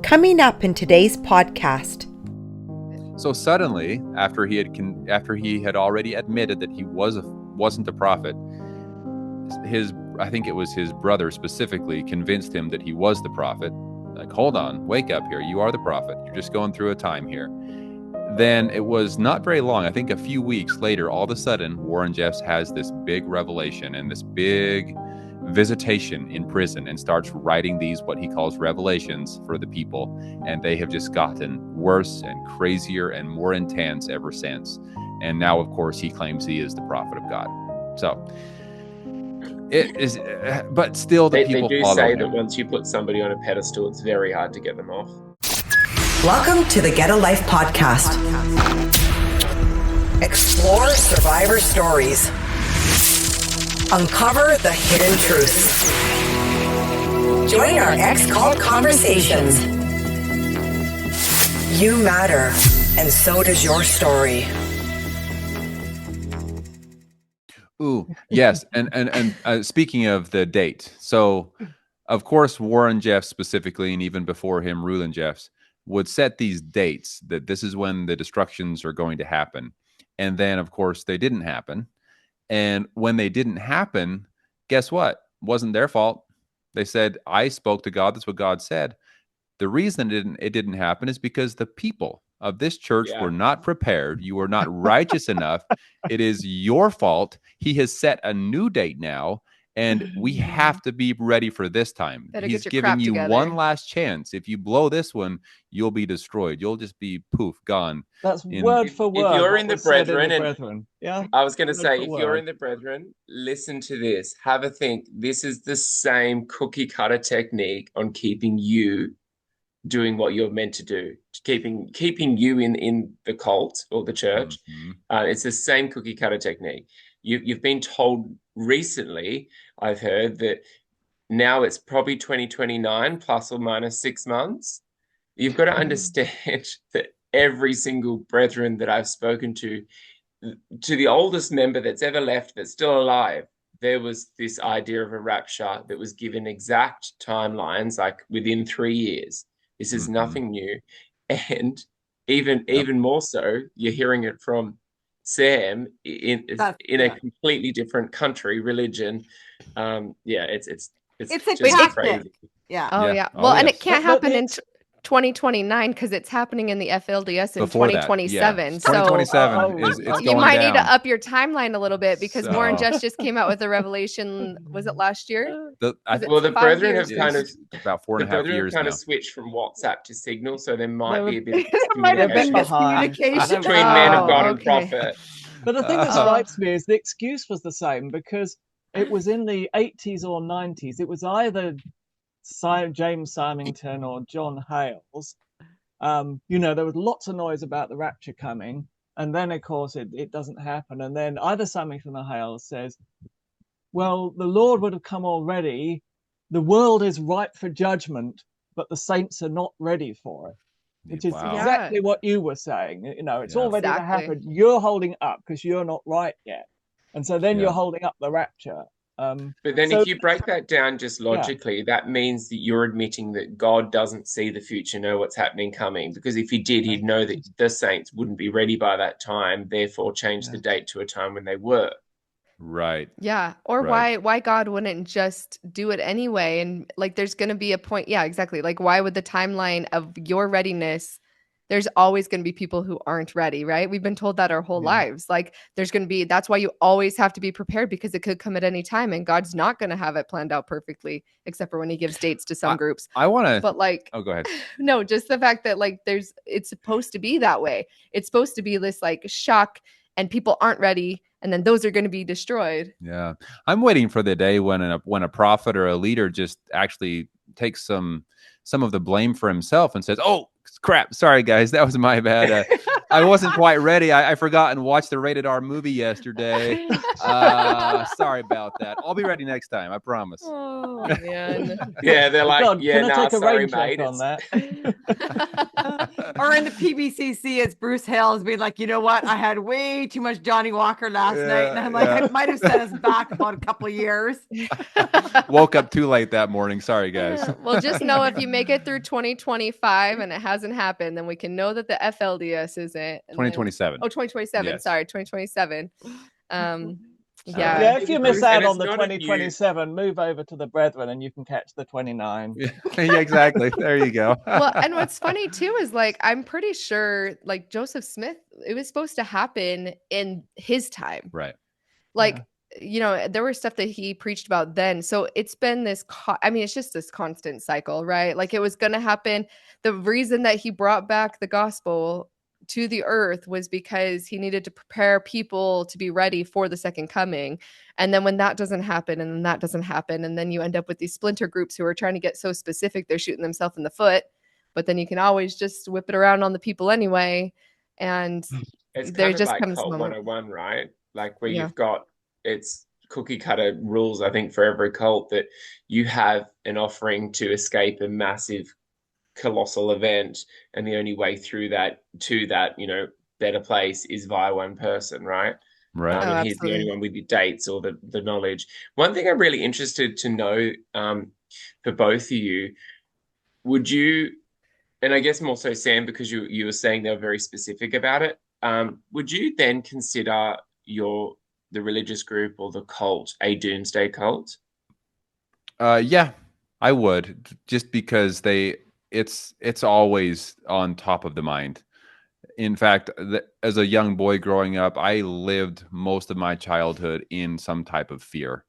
Coming up in today's podcast. So suddenly, after he had already admitted that he wasn't a prophet, I think it was his brother specifically convinced him that he was the prophet. Like, hold on, wake up here. You are the prophet. You're just going through a time here. Then it was not very long. I think a few weeks later, all of a sudden, Warren Jeffs has this big revelation and this big visitation in prison and starts writing these, what he calls revelations for the people. And they have just gotten worse and crazier and more intense ever since. And now, of course, he claims he is the prophet of God. So it is, but still the people they do follow say him. that once you put somebody on a pedestal, it's very hard to get them off. Welcome to the Get a Life podcast. Explore survivor stories. Uncover the hidden truths. Join our X-Cult conversations. You matter, and so does your story. Ooh, yes. And speaking of the date, so of course, Warren Jeffs specifically, and even before him, Rulon Jeffs, would set these dates that this is when the destructions are going to happen. And then, of course, they didn't happen. And when they didn't happen, guess what? It wasn't their fault. They said, I spoke to God. That's what God said. The reason it didn't happen is because the people of this church were not prepared. You were not righteous enough. It is your fault. He has set a new date now, and we have to be ready for this time. He's giving you one last chance. If you blow this one, you'll be destroyed. You'll just be poof, gone. That's word for word. If you're in the brethren, yeah, I was going to say, if you're in the brethren, listen to this. Have a think. This is the same cookie cutter technique on keeping you doing what you're meant to do, keeping you in the cult or the church. It's the same cookie cutter technique. You've been told recently, I've heard, that now it's probably 2029 plus or minus 6 months. You've got to understand that every single brethren that I've spoken to the oldest member that's ever left that's still alive, there was this idea of a rapture that was given exact timelines, like within 3 years. This is nothing new. And even more so, you're hearing it from Sam in a completely different country, religion. It's just crazy. Yeah. Oh, yeah. Well, and it can't happen in 2029 because it's happening in the FLDS in 2027. So 2027 is it's you going might down. need to up your timeline a little bit because Warren Jeffs just came out with a revelation. Was it last year? The brethren have kind of about 4.5 years kind now. of switched from WhatsApp to Signal, so there might be a bit of miscommunication between man of God and prophet. But the thing that strikes me is the excuse was the same because it was in the 80s or 90s. It was either James Symington or John Hales. There was lots of noise about the rapture coming, and then of course it doesn't happen. And then either Symington or Hales says, well, the Lord would have come already. The world is ripe for judgment, but the saints are not ready for it. Which is exactly what you were saying. It's all ready to happen. You're holding up because you're not right yet. And so then you're holding up the rapture. But then if you break that down just logically, that means that you're admitting that God doesn't see the future, know what's happening coming. Because if he did, he'd know that the saints wouldn't be ready by that time, therefore change the date to a time when they were. Right. Yeah. Or why God wouldn't just do it anyway. And like, there's going to be a point. Yeah, exactly. Like, why would the timeline of your readiness, there's always going to be people who aren't ready, right? We've been told that our whole lives. Like, that's why you always have to be prepared because it could come at any time and God's not going to have it planned out perfectly, except for when he gives dates to some groups. I want to, but like, go ahead. No, just the fact that like, it's supposed to be that way. It's supposed to be this like shock and people aren't ready. And then those are going to be destroyed. Yeah. I'm waiting for the day when a prophet or a leader just actually takes some of the blame for himself and says, oh, crap. Sorry, guys. That was my bad. I wasn't quite ready. I forgot and watched the rated R movie yesterday. Sorry about that. I'll be ready next time. I promise. Oh, man. Yeah, they're like, God, sorry, mate. On that? Or in the PBCC, it's Bruce Hales being like, you know what? I had way too much Johnny Walker last night. And I'm like, I might have set us back about a couple of years. Woke up too late that morning. Sorry, guys. Well, just know if you make it through 2025 and it hasn't happened, then we can know that the FLDS isn't. And then- 2027. 2027. Yes. Sorry, 2027. Yeah. Yeah, if you miss out And on it's the not a new- 2027, move over to the Brethren and you can catch the 29. Yeah, exactly. There you go. Well, and what's funny too is like I'm pretty sure like Joseph Smith, it was supposed to happen in his time. Right. Like, you know, there was stuff that he preached about then. So it's been this, I mean, it's just this constant cycle, right? Like it was going to happen. The reason that he brought back the gospel to the earth was because he needed to prepare people to be ready for the second coming. And then when that doesn't happen, and then that doesn't happen, and then you end up with these splinter groups who are trying to get so specific, they're shooting themselves in the foot. But then you can always just whip it around on the people anyway. And It's there kind of just like comes a Cult moment. 101, right? Like where Yeah. you've got, it's cookie cutter rules, I think, for every cult, that you have an offering to escape a massive colossal event, and the only way through that to that, you know, better place is via one person, right? Right. Oh, And he's the only absolutely. one with the dates or the knowledge. One thing I'm really interested to know, for both of you, would you, and I guess more so Sam, because you were saying they were very specific about it, would you then consider the religious group or the cult a doomsday cult? Yeah, I would, just because it's always on top of the mind. In fact, as a young boy growing up, I lived most of my childhood in some type of fear.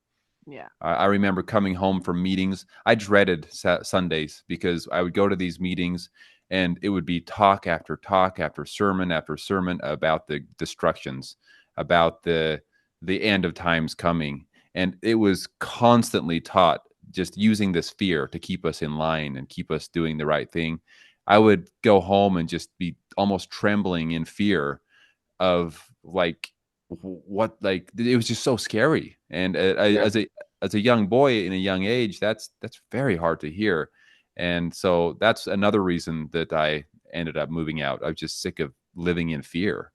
Yeah. I remember coming home from meetings. I dreaded Sundays because I would go to these meetings and it would be talk after sermon after sermon about the destructions, about the end of times coming. And it was constantly taught, just using this fear to keep us in line and keep us doing the right thing. I would go home and just be almost trembling in fear of like what, like it was just so scary. And as a young boy in a young age, that's very hard to hear. And so that's another reason that I ended up moving out. I was just sick of living in fear.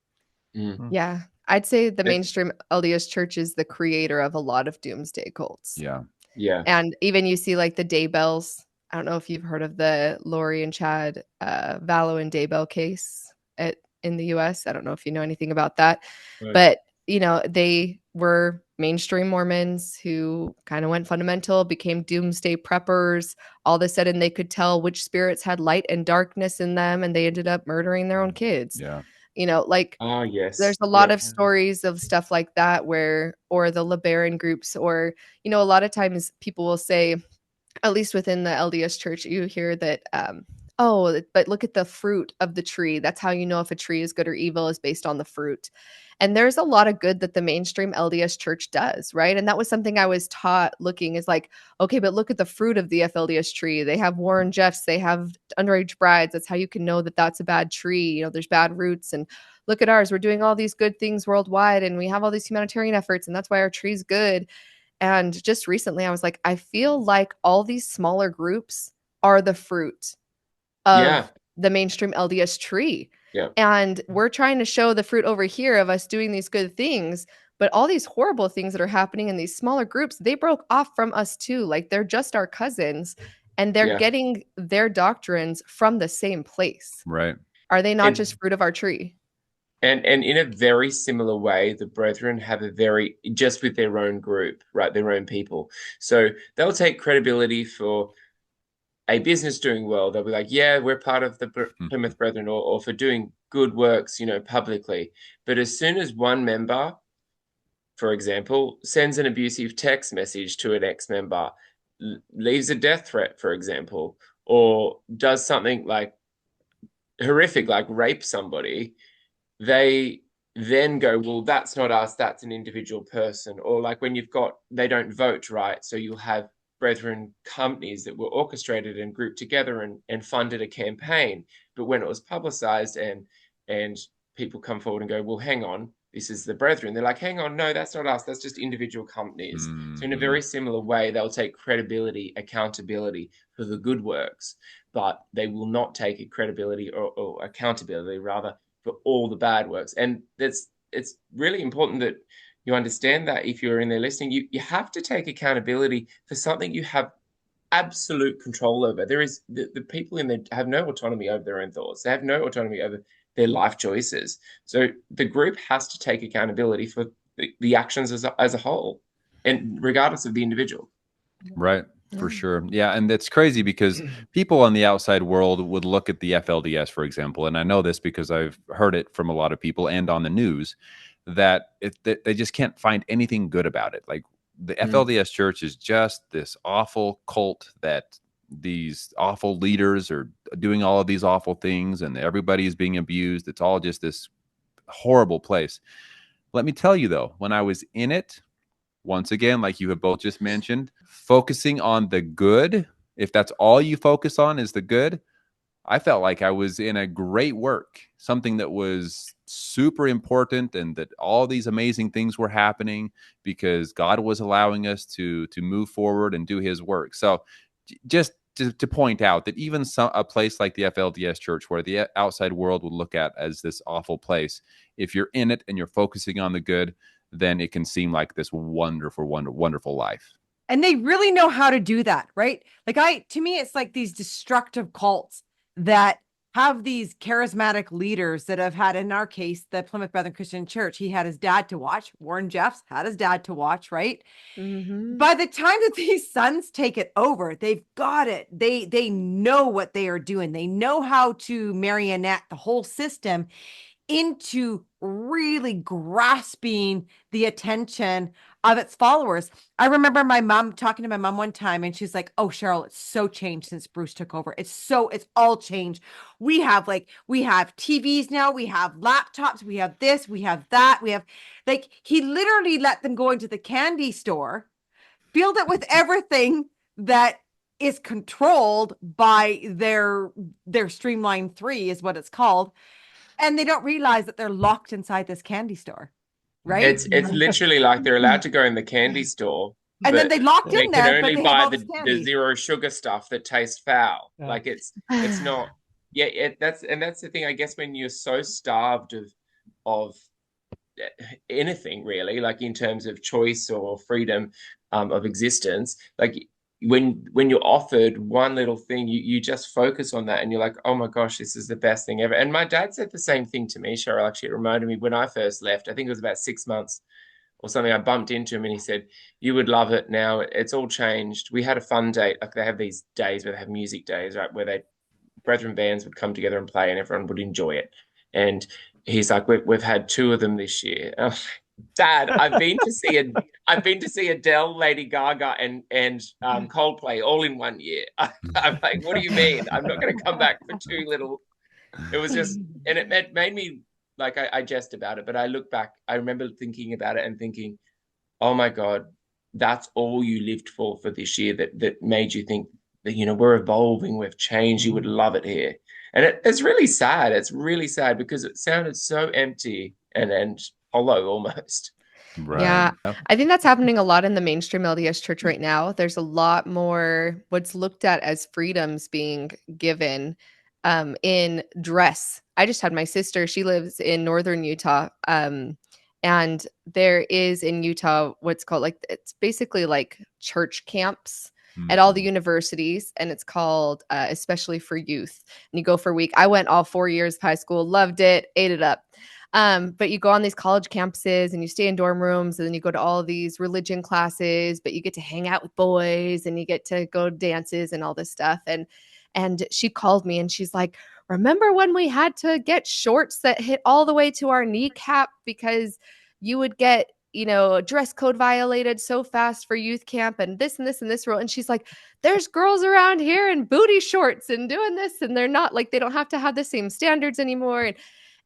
Yeah. I'd say the mainstream LDS church is the creator of a lot of doomsday cults. Yeah. Yeah. And even you see like the Daybells. I don't know if you've heard of the Lori and Chad Vallow and Daybell case in the US. I don't know if you know anything about that. Right. But, you know, they were mainstream Mormons who kind of went fundamental, became doomsday preppers. All of a sudden they could tell which spirits had light and darkness in them, and they ended up murdering their own kids. Yeah. You know, like Oh, yes. there's a lot Yep. of stories of stuff like that or the LeBaron groups, or, you know, a lot of times people will say, at least within the LDS church, you hear that, oh, but look at the fruit of the tree. That's how you know if a tree is good or evil, is based on the fruit. And there's a lot of good that the mainstream LDS church does, right? And that was something I was taught looking, is like, okay, but look at the fruit of the FLDS tree. They have Warren Jeffs, they have underage brides. That's how you can know that that's a bad tree. You know, there's bad roots. And look at ours. We're doing all these good things worldwide, and we have all these humanitarian efforts, and that's why our tree's good. And just recently I was like, I feel like all these smaller groups are the fruit of the mainstream LDS tree. Yeah. And we're trying to show the fruit over here of us doing these good things, but all these horrible things that are happening in these smaller groups, they broke off from us too. Like they're just our cousins, and they're getting their doctrines from the same place. Right. Are they not just fruit of our tree? And in a very similar way, the Brethren have just with their own group, right? Their own people. So they'll take credibility for a business doing well. They'll be like, yeah, we're part of the Plymouth Brethren, or for doing good works, you know, publicly. But as soon as one member, for example, sends an abusive text message to an ex-member, leaves a death threat, for example, or does something like horrific, like rape somebody, they then go, well, that's not us, that's an individual person. Or like when they don't vote, right? So you'll have Brethren companies that were orchestrated and grouped together and funded a campaign. But when it was publicized and people come forward and go, well, hang on, this is the brethren. They're like, hang on, no, that's not us. That's just individual companies. So in a very similar way, they'll take credibility, accountability for the good works, but they will not take credibility or accountability, rather, for all the bad works. And it's really important that you understand that if you're in there listening, you have to take accountability for something you have absolute control over. There is the people in there have no autonomy over their own thoughts. They have no autonomy over their life choices. So the group has to take accountability for the actions as a whole, and regardless of the individual. Right. For sure. Yeah. And it's crazy because people on the outside world would look at the FLDS, for example. And I know this because I've heard it from a lot of people and on the news, that they just can't find anything good about it. Like the FLDS Church is just this awful cult that these awful leaders are doing all of these awful things and everybody is being abused. It's all just this horrible place. Let me tell you, though, when I was in it, once again, like you have both just mentioned, focusing on the good, if that's all you focus on is the good, I felt like I was in a great work, something that was super important, and that all these amazing things were happening because God was allowing us to move forward and do his work. So just to point out that even a place like the FLDS Church, where the outside world would look at as this awful place, if you're in it and you're focusing on the good, then it can seem like this wonderful, wonderful life. And they really know how to do that, right? Like to me, it's like these destructive cults that have these charismatic leaders that have had, in our case, the Plymouth Brethren Christian Church. He had his dad to watch. Warren Jeffs had his dad to watch, right? Mm-hmm. By the time that these sons take it over, they've got it. They know what they are doing. They know how to marionette the whole system into really grasping the attention of its followers. I remember my mom talking to my mom one time, and she's like, "Oh, Cheryl, it's so changed since Bruce took over. It's all changed. We have TVs now, we have laptops, we have this, we have that, we have," like, he literally let them go into the candy store, filled it with everything that is controlled by their Streamline 3 is what it's called. And they don't realize that they're locked inside this candy store, right? It's literally like they're allowed to go in the candy store, And then they locked they in can there, but only they buy have all the, this the candy. zero sugar stuff that tastes foul. Yeah. Like it's not. Yeah, that's the thing. I guess when you're so starved of anything really, like in terms of choice or freedom of existence, like when you're offered one little thing, you just focus on that, and you're like, oh my gosh, this is the best thing ever. And my dad said the same thing to me, Cheryl. Actually, it reminded me when I first left. I think it was about 6 months or something. I bumped into him and he said, you would love it now. It's all changed. We had a fun date. Like they have these days where they have music days, right, where brethren bands would come together and play and everyone would enjoy it. And he's like, we've had 2 of them this year. Dad, I've been to see Adele, Lady Gaga, and Coldplay all in 1 year. I'm like, what do you mean? I'm not going to come back for 2 little. It was just, and it made me, like, I jest about it, but I look back, I remember thinking about it and thinking, oh my God, that's all you lived for this year that made you think that, we're evolving, we've changed, you would love it here. And it's really sad. It's really sad because it sounded so empty and hollow almost. Right. Yeah, I think that's happening a lot in the mainstream LDS church right now. There's a lot more what's looked at as freedoms being given in dress. I just had my sister, she lives in northern Utah. And there is in Utah what's called, like, it's basically like church camps at all the universities, and it's called especially for youth. And you go for a week. I went all 4 years of high school, loved it, ate it up. But you go on these college campuses and you stay in dorm rooms, and then you go to all these religion classes, but you get to hang out with boys and you get to go to dances and all this stuff. And she called me and she's like, remember when we had to get shorts that hit all the way to our kneecap because you would get, dress code violated so fast for youth camp and this and this and this rule. And she's like, there's girls around here in booty shorts and doing this, and they're not, like, they don't have to have the same standards anymore.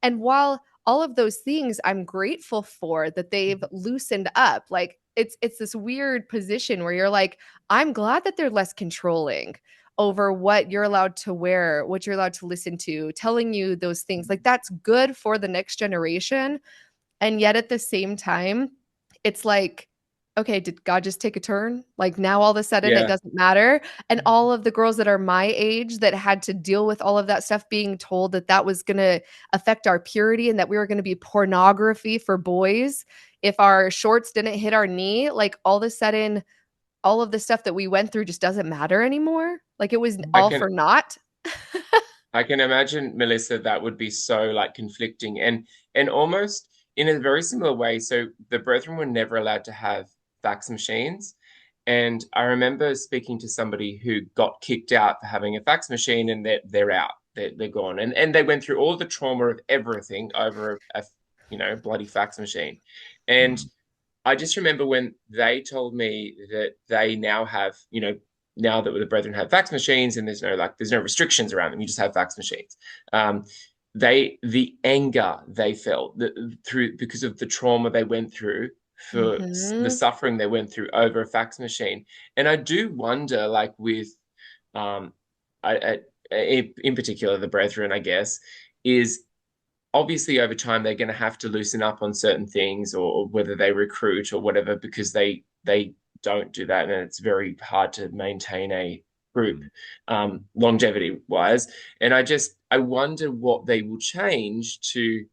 And while all of those things I'm grateful for that they've loosened up, like it's this weird position where you're like, I'm glad that they're less controlling over what you're allowed to wear, what you're allowed to listen to, telling you those things. Like, that's good for the next generation. And yet at the same time, it's like, okay, did God just take a turn? Like now all of a sudden it doesn't matter. And all of the girls that are my age that had to deal with all of that stuff, being told that that was going to affect our purity and that we were going to be pornography for boys if our shorts didn't hit our knee, like all of a sudden, all of the stuff that we went through just doesn't matter anymore. Like it was all for naught. I can imagine, Melissa, that would be so like conflicting and almost in a very similar way. So the brethren were never allowed to have fax machines. And I remember speaking to somebody who got kicked out for having a fax machine, and they're out. They're gone. And they went through all the trauma of everything over a bloody fax machine. And I just remember when they told me that they now have, now that the brethren have fax machines and there's no restrictions around them, you just have fax machines. The anger they felt because of the trauma they went through, for the suffering they went through over a fax machine. And I do wonder, like with, in particular, the brethren, I guess, is obviously over time they're going to have to loosen up on certain things, or whether they recruit or whatever, because they don't do that, and it's very hard to maintain a group longevity wise. And I wonder what they will change to,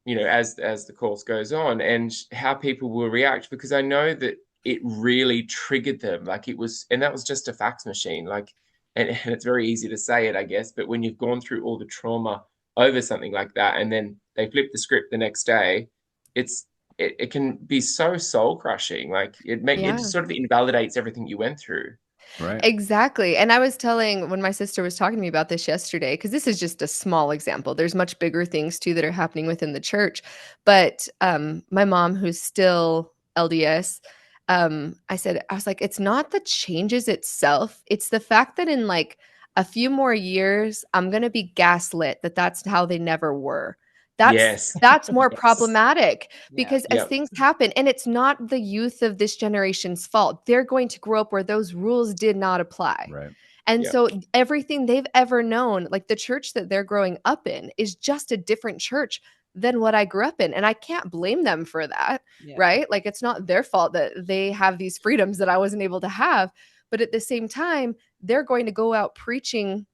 as the course goes on, and how people will react, because I know that it really triggered them. Like it was, and that was just a fax machine. Like, and it's very easy to say it, I guess, but when you've gone through all the trauma over something like that, and then they flip the script the next day, it can be so soul crushing. Like it just sort of invalidates everything you went through. Right. Exactly. And I was telling, when my sister was talking to me about this yesterday, because this is just a small example. There's much bigger things too that are happening within the church. But my mom, who's still LDS, I was like, it's not the changes itself. It's the fact that in like a few more years, I'm going to be gaslit that's how they never were. That's more problematic, because as things happen, and it's not the youth of this generation's fault. They're going to grow up where those rules did not apply. Right. And so everything they've ever known, like the church that they're growing up in, is just a different church than what I grew up in. And I can't blame them for that, right? Like it's not their fault that they have these freedoms that I wasn't able to have. But at the same time, they're going to go out preaching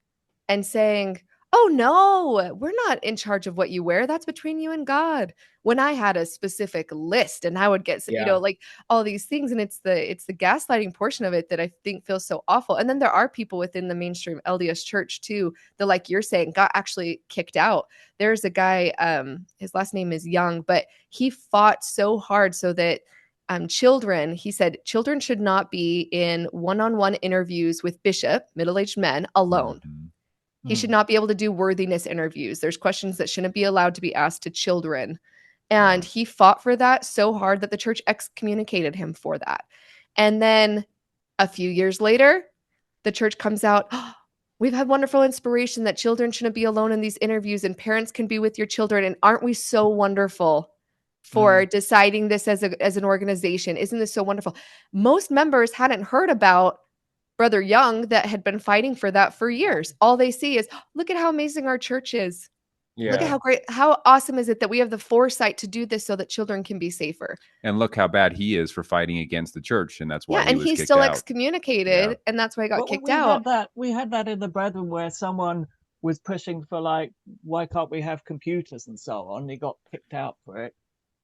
and saying, oh no, we're not in charge of what you wear. That's between you and God. When I had a specific list, and I would get, like all these things. And it's the gaslighting portion of it that I think feels so awful. And then there are people within the mainstream LDS church too, that, like you're saying, got actually kicked out. There's a guy, his last name is Young, but he fought so hard so that children, he said, children should not be in one-on-one interviews with bishop, middle-aged men, alone. He should not be able to do worthiness interviews. There's questions that shouldn't be allowed to be asked to children. And he fought for that so hard that the church excommunicated him for that. And then a few years later, the church comes out, oh, we've had wonderful inspiration that children shouldn't be alone in these interviews and parents can be with your children. And aren't we so wonderful for deciding this as an organization? Isn't this so wonderful? Most members hadn't heard about Brother Young that had been fighting for that for years. All they see is, look at how amazing our church is. Look at how great, how awesome is it that we have the foresight to do this so that children can be safer. And look how bad he is for fighting against the church. And that's why he was he's kicked still out. excommunicated. And that's why he got kicked out. We had that in the Brethren, where someone was pushing for, like, why can't we have computers and so on. He got kicked out for it.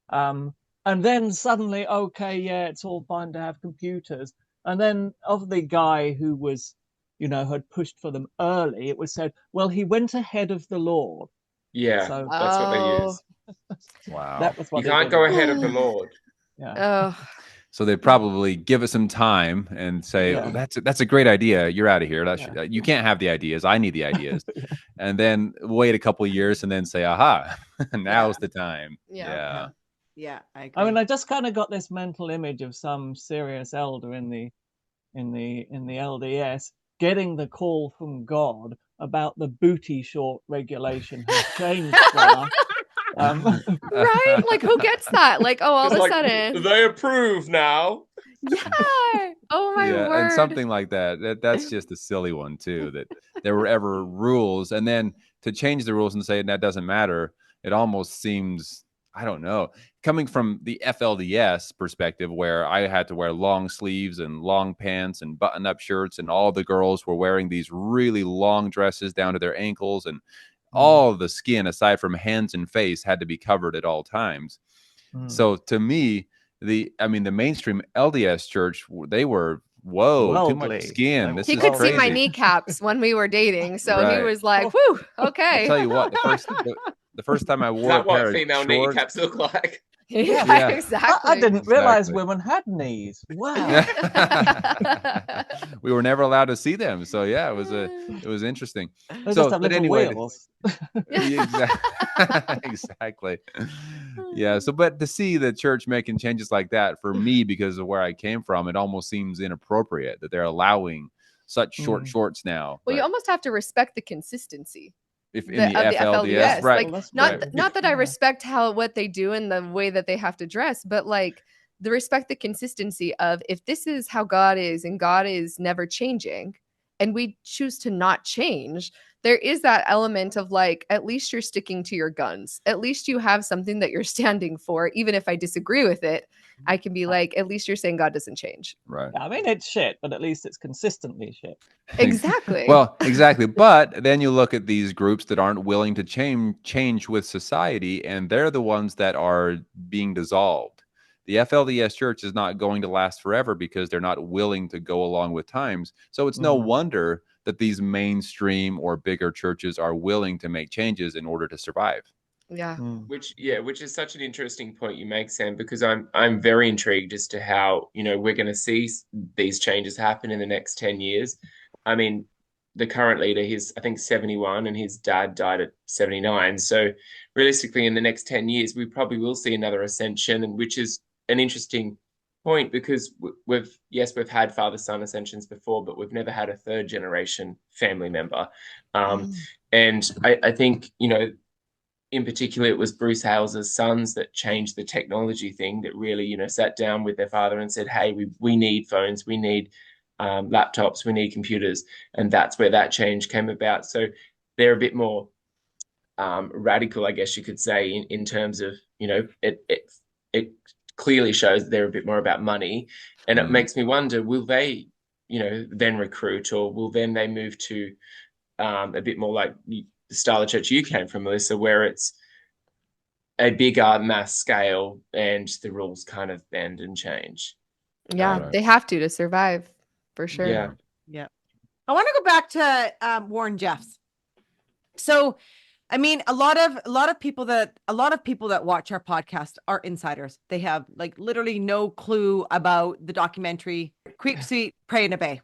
And then suddenly, okay, yeah, it's all fine to have computers. And then of the guy who was, had pushed for them early, it was said, well, he went ahead of the Lord. Yeah, so, that's what they use. Wow. That was what you can't go ahead of the Lord. So they probably give it some time and say, oh, that's a great idea. You're out of here. You can't have the ideas. I need the ideas. And then wait a couple of years and then say, aha, now's the time. Yeah, I agree. I mean, I just kind of got this mental image of some serious elder in the LDS getting the call from God about the booty short regulation has changed. Right? Like, who gets that? Like, oh, all of a sudden they approve now. Yeah. Oh my word. And something like that. That's just a silly one too. That there were ever rules, and then to change the rules and say that doesn't matter. It almost seems, I don't know, coming from the FLDS perspective, where I had to wear long sleeves and long pants and button up shirts, and all the girls were wearing these really long dresses down to their ankles, and all the skin aside from hands and face had to be covered at all times. So to me, the mainstream LDS church, they were, whoa, too much Worldly. skin. This He is could crazy. see my kneecaps when we were dating, so he Right. was like, "Whew, okay." I'll tell you what, the first time I Is wore a that what pair of female shorts, kneecaps look like? Yeah, Yeah. exactly. I didn't realize Exactly. women had knees. Wow. we were never allowed to see them. So yeah, it was interesting. They So, just have but little anyway, wheels. exactly. Yeah. So, but to see the church making changes like that, for me, because of where I came from, it almost seems inappropriate that they're allowing such short shorts now. Well, you But almost have to respect the consistency if in the of the FLDS, FLDS. right? Like, Well, that's not true. not that I respect what they do and the way that they have to dress, but like the respect the consistency of, if this is how God is and God is never changing, and we choose to not change, there is that element of like, at least you're sticking to your guns. At least you have something that you're standing for. Even if I disagree with it, I can be like, at least you're saying God doesn't change. Right. I mean, it's shit, but at least it's consistently shit. Exactly. Well, exactly. But then you look at these groups that aren't willing to change with society, and they're the ones that are being dissolved. The FLDS church is not going to last forever because they're not willing to go along with times. So it's no wonder that these mainstream or bigger churches are willing to make changes in order to survive. Yeah. Which is such an interesting point you make, Sam, because I'm very intrigued as to how, we're going to see these changes happen in the next 10 years. I mean, the current leader, he's, I think, 71, and his dad died at 79. So realistically, in the next 10 years, we probably will see another ascension, and which is an interesting point, because we've had father-son ascensions before, but we've never had a third generation family member. And I think, in particular, it was Bruce Hales' sons that changed the technology thing, that really, sat down with their father and said, hey, we need phones, we need laptops, we need computers. And that's where that change came about. So they're a bit more radical, I guess you could say, in terms of, it clearly shows they're a bit more about money. And it makes me wonder, will they, then recruit, or will then they move to a bit more like the style of church you came from, Melissa, where it's a bigger mass scale and the rules kind of bend and change. Yeah, they have to survive, for sure. Yeah. I want to go back to Warren Jeffs. So, I mean, a lot of people that watch our podcast are insiders. They have like literally no clue about the documentary Creep Suite, Pray and Obey.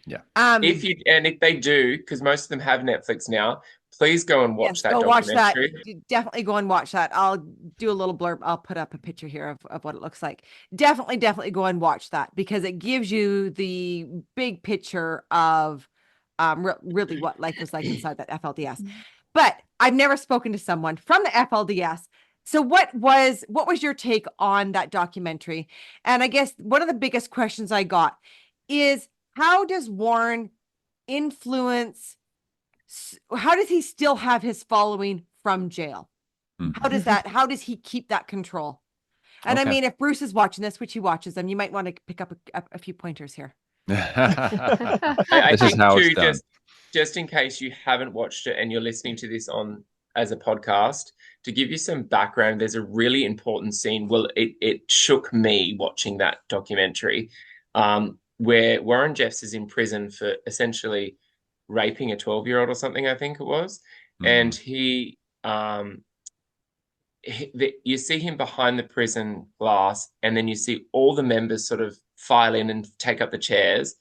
Yeah. If they do, because most of them have Netflix now, please go and watch that documentary. Watch that. Definitely go and watch that. I'll do a little blurb. I'll put up a picture here of what it looks like. Definitely go and watch that, because it gives you the big picture of really what life was like inside that FLDS. But I've never spoken to someone from the FLDS. So what was your take on that documentary? And I guess one of the biggest questions I got is, how does Warren influence? How does he still have his following from jail? How does he keep that control? And I mean, if Bruce is watching this, which he watches them, you might want to pick up a few pointers here. I This is think how too, it's done. just in case you haven't watched it and you're listening to this as a podcast, to give you some background, there's a really important scene. Well, it shook me watching that documentary, where Warren Jeffs is in prison for essentially raping a 12-year-old or something, I think it was. And you see him behind the prison glass, and then you see all the members sort of file in and take up the chairs.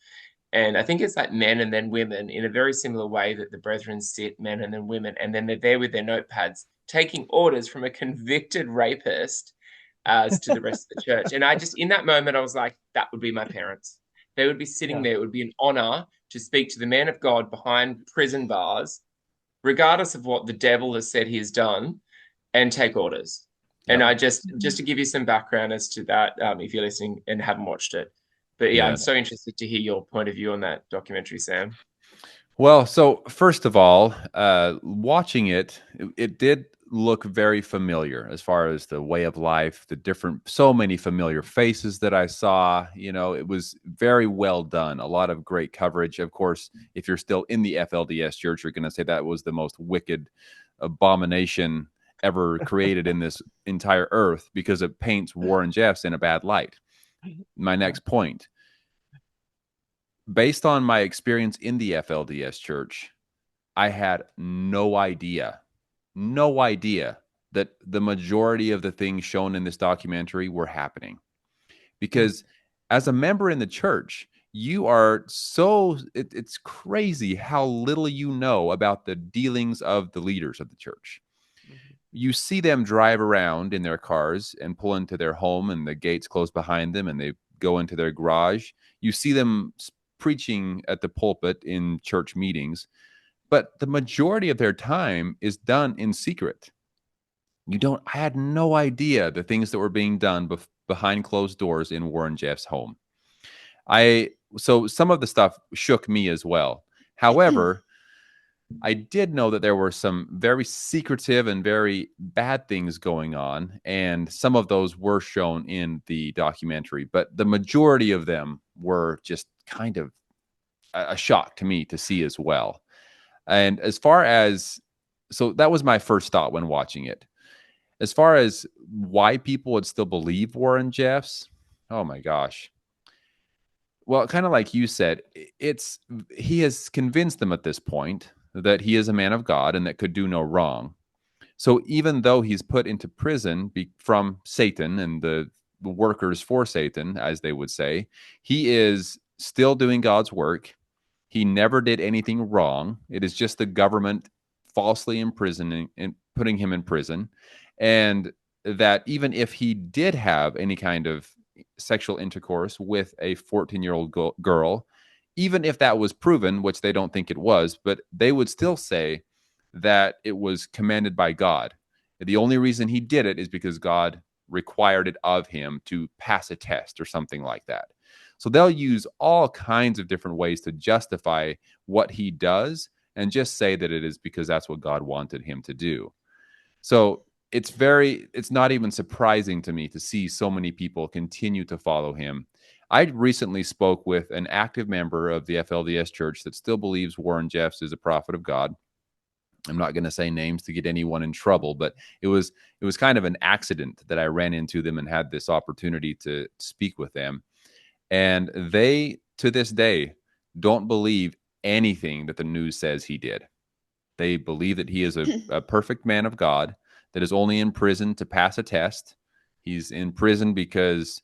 And I think it's like men and then women, in a very similar way that the brethren sit, men and then women, and then they're there with their notepads taking orders from a convicted rapist as to the rest of the church. And in that moment, I was like, that would be my parents. They would be sitting there. It would be an honor to speak to the man of God behind prison bars, regardless of what the devil has said he has done, and take orders. And I just to give you some background as to that, if you're listening and haven't watched it. But I'm so interested to hear your point of view on that documentary, Sam. Well, so first of all, watching it did look very familiar as far as the way of life, so many familiar faces that I saw. It was very well done. A lot of great coverage. Of course, if you're still in the FLDS Church, you're going to say that was the most wicked abomination ever created in this entire earth, because it paints Warren Jeffs in a bad light. My next point, based on my experience in the FLDS Church, I had no idea that the majority of the things shown in this documentary were happening. Because as a member in the church, you are it's crazy how little you know about the dealings of the leaders of the church. You see them drive around in their cars and pull into their home, and the gates close behind them, and they go into their garage. You see them preaching at the pulpit in church meetings, but the majority of their time is done in secret. I had no idea the things that were being done behind closed doors in Warren Jeff's home. So some of the stuff shook me as well. However, I did know that there were some very secretive and very bad things going on, and some of those were shown in the documentary, but the majority of them were just kind of a shock to me to see as well. And so that was my first thought when watching it. As far as why people would still believe Warren Jeffs, oh my gosh. Well, kind of like you said, he has convinced them at this point that he is a man of God and that could do no wrong. So even though he's put into prison from Satan and the workers for Satan, as they would say, he is still doing God's work. He never did anything wrong. It is just the government falsely imprisoning and putting him in prison. And that even if he did have any kind of sexual intercourse with a 14-year-old girl, even if that was proven, which they don't think it was, but they would still say that it was commanded by God. The only reason he did it is because God required it of him to pass a test or something like that. So they'll use all kinds of different ways to justify what he does and just say that it is because that's what God wanted him to do. So it's not even surprising to me to see so many people continue to follow him. I recently spoke with an active member of the FLDS Church that still believes Warren Jeffs is a prophet of God. I'm not going to say names to get anyone in trouble, but it was kind of an accident that I ran into them and had this opportunity to speak with them. And they, to this day, don't believe anything that the news says he did. They believe that he is a perfect man of God that is only in prison to pass a test. He's in prison because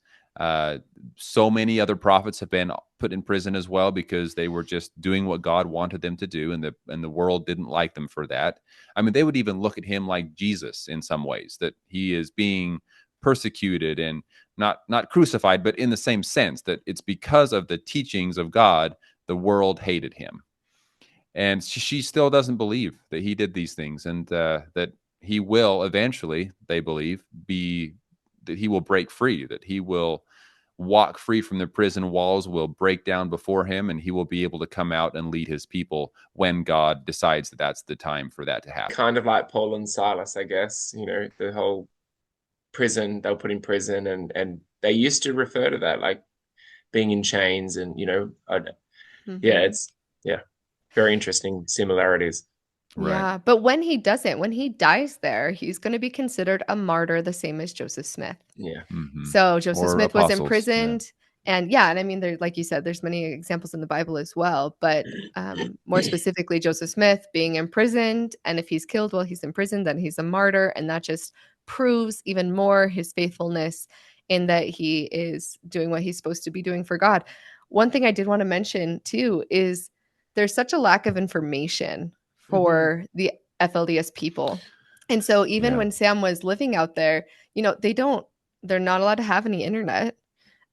so many other prophets have been put in prison as well because they were just doing what God wanted them to do, and the world didn't like them for that. I mean, they would even look at him like Jesus in some ways, that he is being persecuted and not crucified, but in the same sense that it's because of the teachings of God the world hated him. And she still doesn't believe that he did these things, and that he will eventually, they believe, that he will break free, that he will walk free from the prison walls, will break down before him, and he will be able to come out and lead his people when God decides that that's the time for that to happen. Kind of like Paul and Silas, I guess, the whole prison, they were put in prison, and they used to refer to that like being in chains, and it's very interesting similarities. Right. Yeah, but when he dies there, he's going to be considered a martyr, the same as Joseph Smith. Yeah. Mm-hmm. So Joseph Smith was apostles, imprisoned, and I mean, there, like you said, there's many examples in the Bible as well. But more specifically, Joseph Smith being imprisoned, and if he's killed while he's in prison, then he's a martyr, and that just proves even more his faithfulness in that he is doing what he's supposed to be doing for God. One thing I did want to mention too is there's such a lack of information for the FLDS people. And so even when Sam was living out there, they're not allowed to have any internet.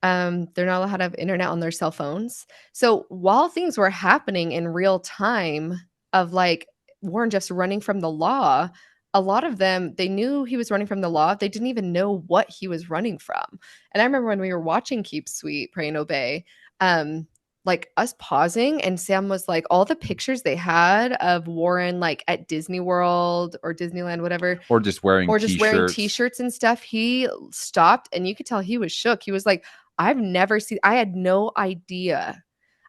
They're not allowed to have internet on their cell phones. So while things were happening in real time of like Warren Jeffs running from the law, a lot of them, they knew he was running from the law. They didn't even know what he was running from. And I remember when we were watching Keep Sweet, Pray and Obey, like us pausing, and Sam was like, all the pictures they had of Warren like at Disney World or Disneyland, whatever, Or just wearing or just wearing t-shirts. t-shirts and stuff, he stopped and you could tell he was shook. He was like, I had no idea.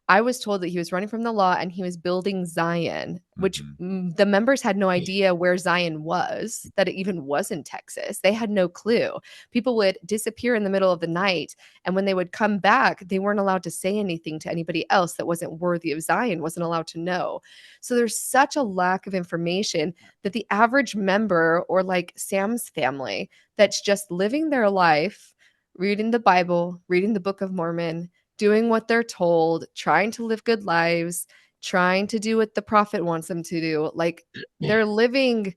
I was told that he was running from the law and he was building Zion, which the members had no idea where Zion was, that it even was in Texas. They had no clue. People would disappear in the middle of the night. And when they would come back, they weren't allowed to say anything to anybody else that wasn't worthy of Zion, wasn't allowed to know. So there's such a lack of information that the average member, or like Sam's family, that's just living their life, reading the Bible, reading the Book of Mormon, doing what they're told, trying to live good lives, trying to do what the prophet wants them to do. Like they're living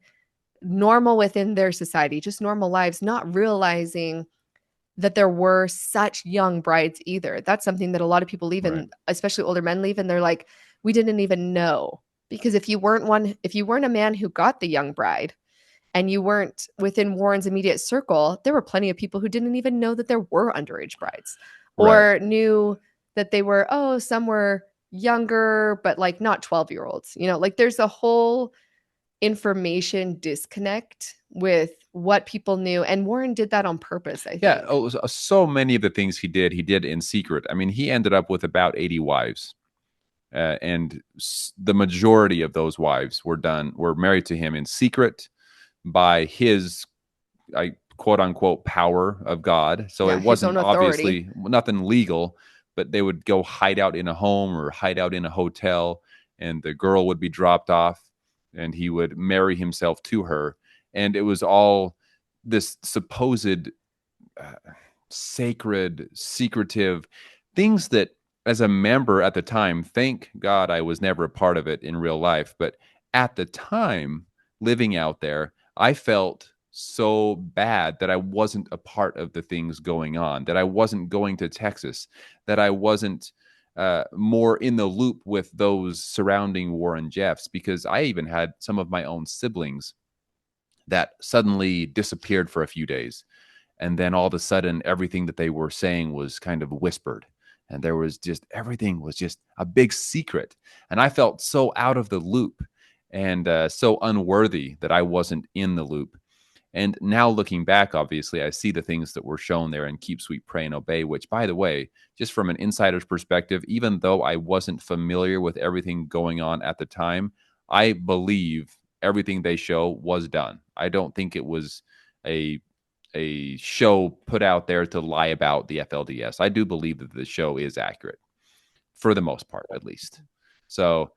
normal within their society, just normal lives, not realizing that there were such young brides either. That's something that a lot of people leave, and especially older men leave, and they're like, we didn't even know. Because if you weren't a man who got the young bride, and you weren't within Warren's immediate circle, there were plenty of people who didn't even know that there were underage brides, or knew that they were, some were younger, but like not 12-year-olds. Like there's a whole information disconnect with what people knew. And Warren did that on purpose, I think. Yeah. So many of the things he did in secret. I mean, he ended up with about 80 wives. And the majority of those wives were married to him in secret by his, quote unquote, power of God. So it wasn't obviously nothing legal, but they would go hide out in a home or hide out in a hotel, and the girl would be dropped off and he would marry himself to her. And it was all this supposed sacred, secretive things that, as a member at the time, thank God I was never a part of it in real life. But at the time, living out there, I felt so bad that I wasn't a part of the things going on, that I wasn't going to Texas, that I wasn't more in the loop with those surrounding Warren Jeffs, because I even had some of my own siblings that suddenly disappeared for a few days. And then all of a sudden, everything that they were saying was kind of whispered. And there was just, everything was just a big secret. And I felt so out of the loop and so unworthy that I wasn't in the loop. And now looking back, obviously, I see the things that were shown there in Keep Sweet, Pray, and Obey, which, by the way, just from an insider's perspective, even though I wasn't familiar with everything going on at the time, I believe everything they show was done. I don't think it was a show put out there to lie about the FLDS. I do believe that the show is accurate for the most part, at least. So,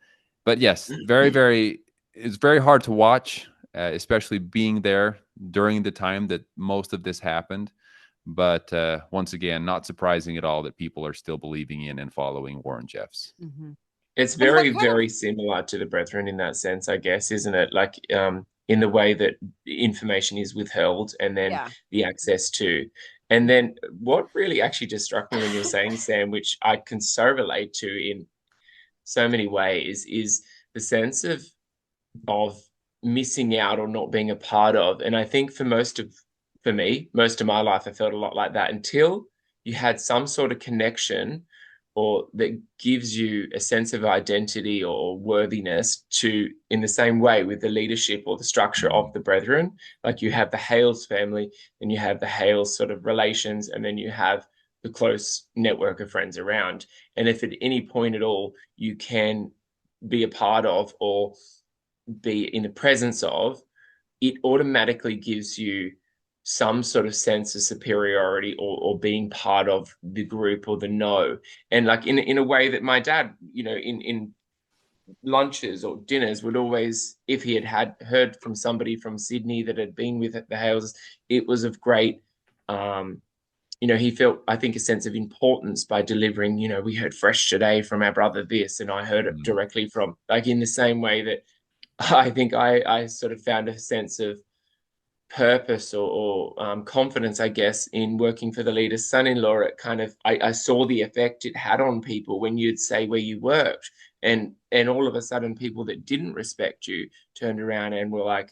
but yes, it's very hard to watch, especially being there during the time that most of this happened. But once again, not surprising at all that people are still believing in and following Warren Jeffs. Mm-hmm. It's very, very similar to the Brethren in that sense, I guess, isn't it? Like in the way that information is withheld and then the access to. And then what really actually just struck me when you were saying, Sam, which I can so relate to in so many ways, is the sense of missing out or not being a part of. And I think for most of my life, I felt a lot like that until you had some sort of connection or that gives you a sense of identity or worthiness to, in the same way with the leadership or the structure of the Brethren. Like you have the Hales family, and you have the Hales sort of relations, and then you have the close network of friends around. And if at any point at all you can be a part of or be in the presence of, it automatically gives you some sort of sense of superiority or being part of the group or the know. And like in a way that my dad, in lunches or dinners would always, if he had heard from somebody from Sydney that had been with the Hales, it was of great, he felt, I think, a sense of importance by delivering, we heard fresh today from our brother this, and I heard it directly from, like, in the same way that I think I sort of found a sense of purpose or confidence, I guess, in working for the leader's son-in-law. It kind of, I saw the effect it had on people when you'd say where you worked, and all of a sudden people that didn't respect you turned around and were like,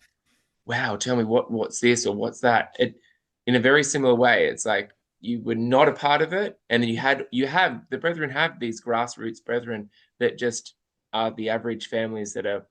wow, tell me what's this or what's that. In a very similar way, it's like you were not a part of it, and then you have the brethren have these grassroots brethren that just are the average families that are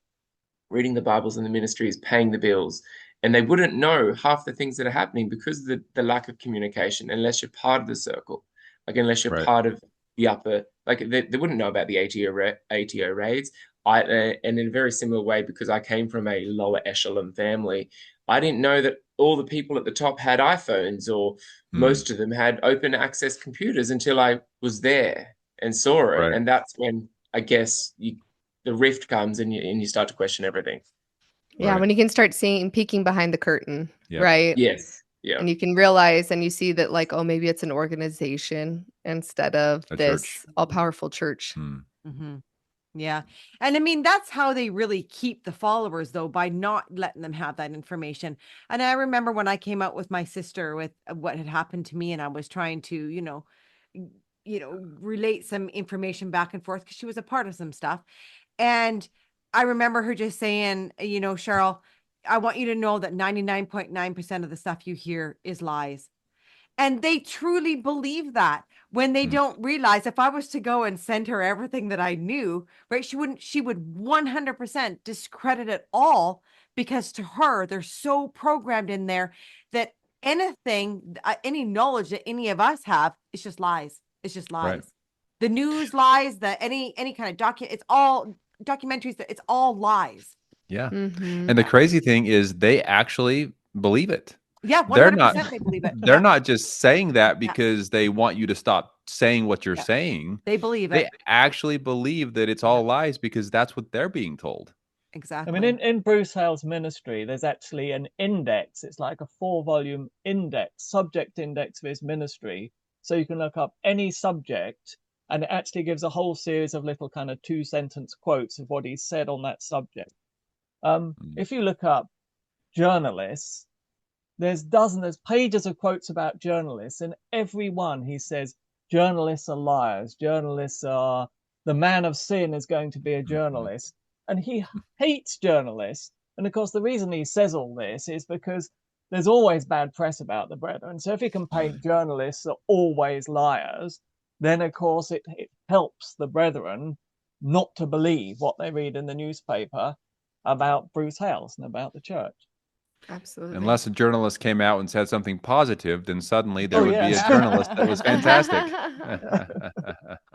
reading the Bibles and the ministries, paying the bills, and they wouldn't know half the things that are happening because of the lack of communication, unless you're part of the circle, like unless you're Right. part of the upper, like they wouldn't know about the ATO raids. And in a very similar way, because I came from a lower echelon family, I didn't know that all the people at the top had iPhones, or most of them had open access computers, until I was there and saw it. Right. And that's when I guess the rift comes, and you start to question everything. Yeah, Right. when you can start peeking behind the curtain, Yep. right? Yes. Yeah. And you can realize and you see that, like, oh, maybe it's an organization instead of A this church. all-powerful church. Mm-hmm. Yeah. And I mean, that's how they really keep the followers, though, by not letting them have that information. And I remember when I came out with my sister with what had happened to me, and I was trying to, relate some information back and forth because she was a part of some stuff. And I remember her just saying, Cheryl, I want you to know that 99.9% of the stuff you hear is lies. And they truly believe that, when they don't realize, if I was to go and send her everything that I knew, right, she would 100% discredit it all, because to her, they're so programmed in there that anything, any knowledge that any of us have, is just lies. It's just lies. Right. The news lies, any kind of it's all documentaries, that it's all lies. Yeah. Mhm. And the crazy thing is they actually believe it. Yeah, They're 100% not they believe it. they're Yeah. not just saying that because they want you to stop saying what you're Yeah. saying. They believe They it. actually believe that it's all lies because that's what they're being told. Exactly. I mean, in Bruce Hale's ministry, there's actually an index. It's like a 4-volume index, subject index of his ministry. So you can look up any subject, and it actually gives a whole series of little kind of 2-sentence quotes of what he said on that subject. If you look up journalists, there's pages of quotes about journalists, and every one he says, journalists are liars, journalists are, the man of sin is going to be a journalist. And he hates journalists. And of course, the reason he says all this is because there's always bad press about the brethren. So if he can paint journalists are always liars, then of course it helps the brethren not to believe what they read in the newspaper about Bruce Hales and about the church. Absolutely. Unless a journalist came out and said something positive, then suddenly there Oh, would be a yes. journalist that was fantastic.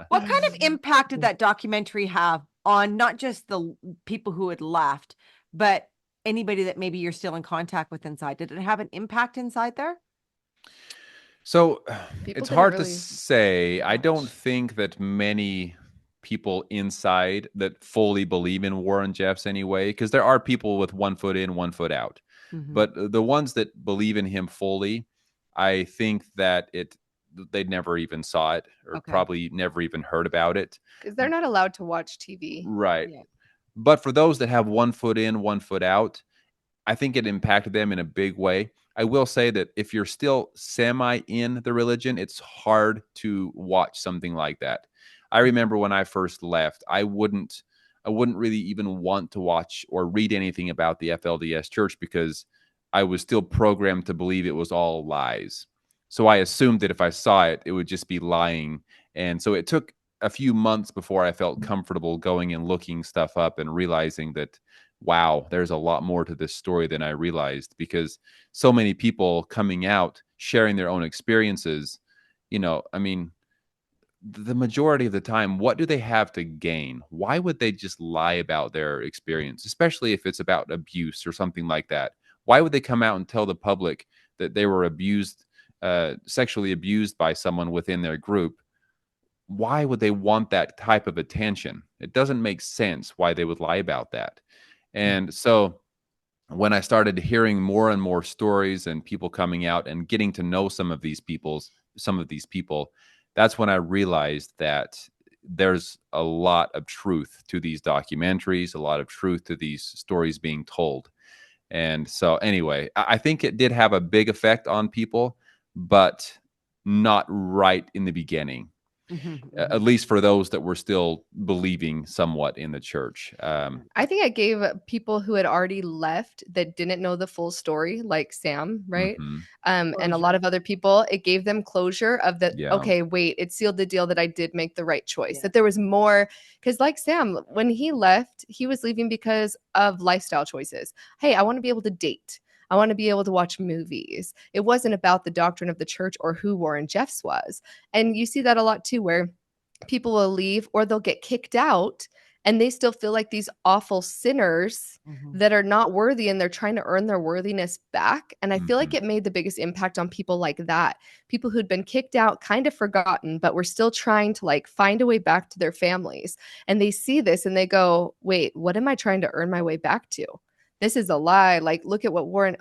What kind of impact did that documentary have on not just the people who had left, but anybody that maybe you're still in contact with inside? Did it have an impact inside there? So People it's didn't hard to really say. I don't watch. think that many people inside that fully believe in Warren Jeffs anyway, because there are people with one foot in, one foot out. Mhm. But the ones that believe in him fully, I think that they never even saw it, or Okay. probably never even heard about it. Because they're not allowed to watch TV. Right. Yeah. But for those that have one foot in, one foot out, I think it impacted them in a big way. I will say that if you're still semi in the religion, it's hard to watch something like that. I remember when I first left, I wouldn't really even want to watch or read anything about the FLDS Church because I was still programmed to believe it was all lies. So I assumed that if I saw it, it would just be lying. And so it took a few months before I felt comfortable going and looking stuff up and realizing that, wow, there's a lot more to this story than I realized, because so many people coming out, sharing their own experiences, I mean, the majority of the time, what do they have to gain? Why would they just lie about their experience, especially if it's about abuse or something like that? Why would they come out and tell the public that they were abused, sexually abused by someone within their group? Why would they want that type of attention? It doesn't make sense why they would lie about that. And so when I started hearing more and more stories and people coming out and getting to know some of these people, that's when I realized that there's a lot of truth to these documentaries, a lot of truth to these stories being told. And so anyway, I think it did have a big effect on people, but not right in the beginning. at least for those that were still believing somewhat in the church. I think it gave people who had already left that didn't know the full story, like Sam, right? And a lot of other people, it gave them closure of that. Yeah. Okay, wait, it sealed the deal that I did make the right choice. That there was more, because like Sam, when he left, he was leaving because of lifestyle choices. Hey, I want to be able to date. I want to be able to watch movies. It wasn't about the doctrine of the church or who Warren Jeffs was. And you see that a lot too, where people will leave or they'll get kicked out and they still feel like these awful sinners that are not worthy, and they're trying to earn their worthiness back. And I feel like it made the biggest impact on people like that. People who'd been kicked out, kind of forgotten, but were still trying to like find a way back to their families. And they see this and they go, wait, what am I trying to earn my way back to? This is a lie. Like, look at what Warren,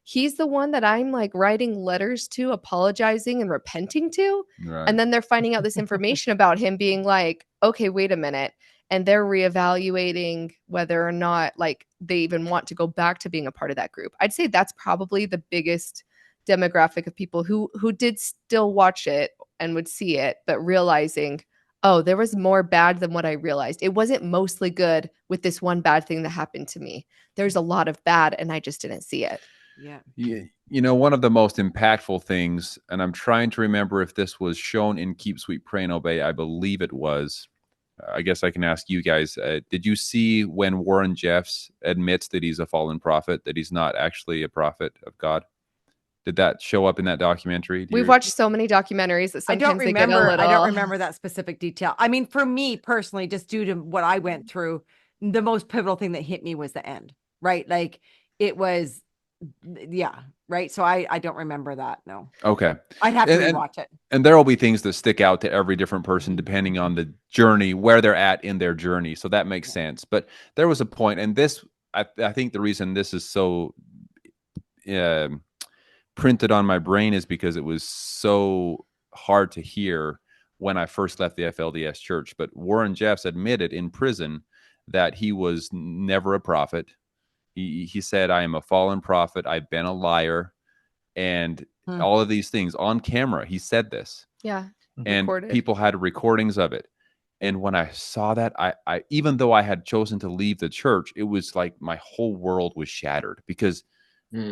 he's the one that I'm like writing letters to, apologizing and repenting to. Right. And then they're finding out this information about him, being like, okay, wait a minute. And they're reevaluating whether or not like they even want to go back to being a part of that group. I'd say that's probably the biggest demographic of people who did still watch it and would see it, but realizing, oh, there was more bad than what I realized. It wasn't mostly good with this one bad thing that happened to me. There's a lot of bad and I just didn't see it. Yeah. You know, one of the most impactful things, and I'm trying to remember if this was shown in Keep Sweet, Pray and Obey. I believe it was. I guess I can ask you guys, did you see when Warren Jeffs admits that he's a fallen prophet, that he's not actually a prophet of God? Did that show up in that documentary? We've watched so many documentaries that sometimes they get a little... I don't remember that specific detail. I mean, for me personally, just due to what I went through, the most pivotal thing that hit me was the end, right? Like it was, yeah, right? So I don't remember that, no. Okay. I'd have to rewatch it. And there will be things that stick out to every different person depending on the journey, where they're at in their journey. So that makes sense. But there was a point, and this, I think the reason this is so printed on my brain is because it was so hard to hear when I first left the FLDS Church. But Warren Jeffs admitted in prison that he was never a prophet. He said, I am a fallen prophet. I've been a liar. And all of these things on camera. He said this. Yeah. And recorded. People had recordings of it. And when I saw that, I even though I had chosen to leave the church, it was like my whole world was shattered because